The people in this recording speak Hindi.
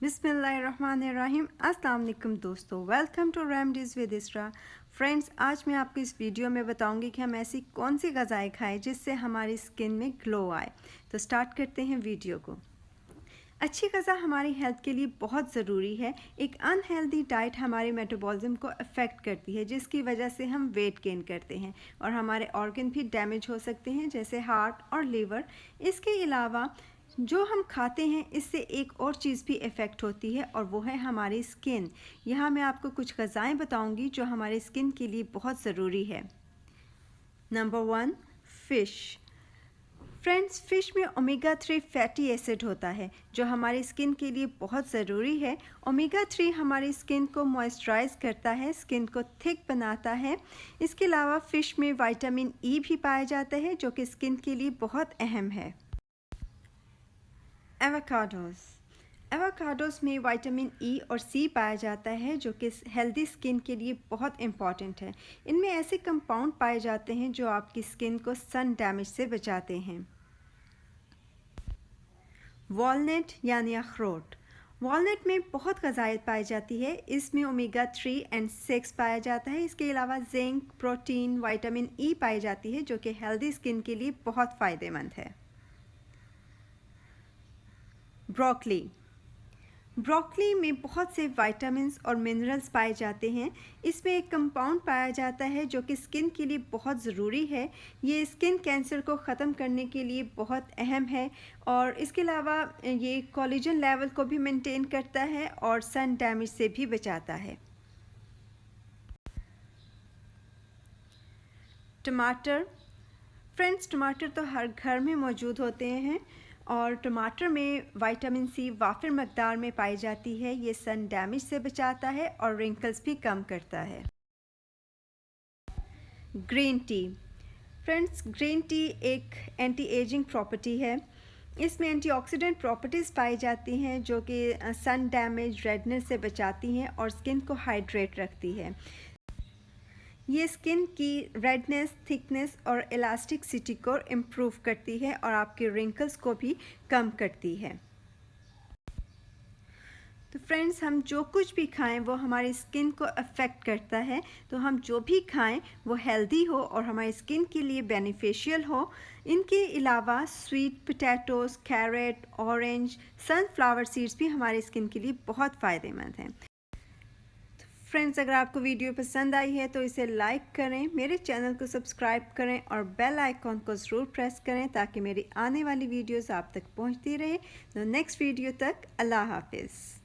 बिस्मिल्लाहिर्रहमानिर्रहीम। अस्सलाम वालेकुम दोस्तों, वेलकम टू रेमडीज़ विद इसरा। फ्रेंड्स, आज मैं आपको इस वीडियो में बताऊंगी कि हम ऐसी कौन सी ग़िज़ाएँ खाएं जिससे हमारी स्किन में ग्लो आए। तो स्टार्ट करते हैं वीडियो को। अच्छी ग़िज़ा हमारी हेल्थ के लिए बहुत ज़रूरी है। एक अनहेल्दी डाइट हमारे मेटाबॉलिज्म को अफेक्ट करती है, जिसकी वजह से हम वेट गेन करते हैं और हमारे ऑर्गन भी डैमेज हो सकते हैं, जैसे हार्ट और लीवर। इसके अलावा जो हम खाते हैं इससे एक और चीज़ भी इफ़ेक्ट होती है और वो है हमारी स्किन। यहाँ मैं आपको कुछ ग़िज़ाएँ बताऊँगी जो हमारी स्किन के लिए बहुत ज़रूरी है। Number 1, fish. फ्रेंड्स, फ़िश में ओमेगा 3 फैटी एसिड होता है जो हमारी स्किन के लिए बहुत ज़रूरी है। ओमेगा 3 हमारी स्किन को मॉइस्चराइज़ करता है, स्किन को थिक बनाता है। इसके अलावा फ़िश में विटामिन ई भी पाया जाता है जो कि स्किन के लिए बहुत अहम है। एवोकाडोज़ में विटामिन ई और सी पाया जाता है जो कि हेल्दी स्किन के लिए बहुत इम्पॉर्टेंट है। इनमें ऐसे कंपाउंड पाए जाते हैं जो आपकी स्किन को सन डैमेज से बचाते हैं। वॉलनट यानी अखरोट। वॉलनट में बहुत ग़िज़ायत पाई जाती है। इसमें ओमेगा 3 एंड 6 पाया जाता है। इसके अलावा जिंक, प्रोटीन, विटामिन ई पाई जाती है जो कि हेल्दी स्किन के लिए बहुत फ़ायदेमंद है। ब्रोकली में बहुत से विटामिन्स और मिनरल्स पाए जाते हैं। इसमें एक कंपाउंड पाया जाता है जो कि स्किन के लिए बहुत ज़रूरी है। ये स्किन कैंसर को ख़त्म करने के लिए बहुत अहम है और इसके अलावा ये कोलेजन लेवल को भी मेंटेन करता है और सन डैमेज से भी बचाता है। टमाटर। फ्रेंड्स, टमाटर तो हर घर में मौजूद होते हैं और टमाटर में विटामिन सी वाफिर मकदार में पाई जाती है। ये सन डैमेज से बचाता है और रिंकल्स भी कम करता है। Green tea. Friends, green tea एक एंटी एजिंग प्रॉपर्टी है। इसमें एंटीऑक्सीडेंट प्रॉपर्टीज़ पाई जाती हैं जो कि सन डैमेज, रेडनेस से बचाती हैं और स्किन को हाइड्रेट रखती है। ये स्किन की रेडनेस, थिकनेस और इलास्टिसिटी को इम्प्रूव करती है और आपके रिंकल्स को भी कम करती है। तो फ्रेंड्स, हम जो कुछ भी खाएं वो हमारी स्किन को अफेक्ट करता है। तो हम जो भी खाएं वो हेल्दी हो और हमारी स्किन के लिए बेनिफिशियल हो। इनके अलावा sweet potatoes, carrot, orange, sunflower seeds भी हमारी स्किन के लिए बहुत फ़ायदेमंद हैं। फ्रेंड्स, अगर आपको वीडियो पसंद आई है तो इसे लाइक करें, मेरे चैनल को सब्सक्राइब करें और बेल आइकॉन को ज़रूर प्रेस करें ताकि मेरी आने वाली वीडियोस आप तक पहुंचती रहे। तो नेक्स्ट वीडियो तक अल्लाह हाफिज़।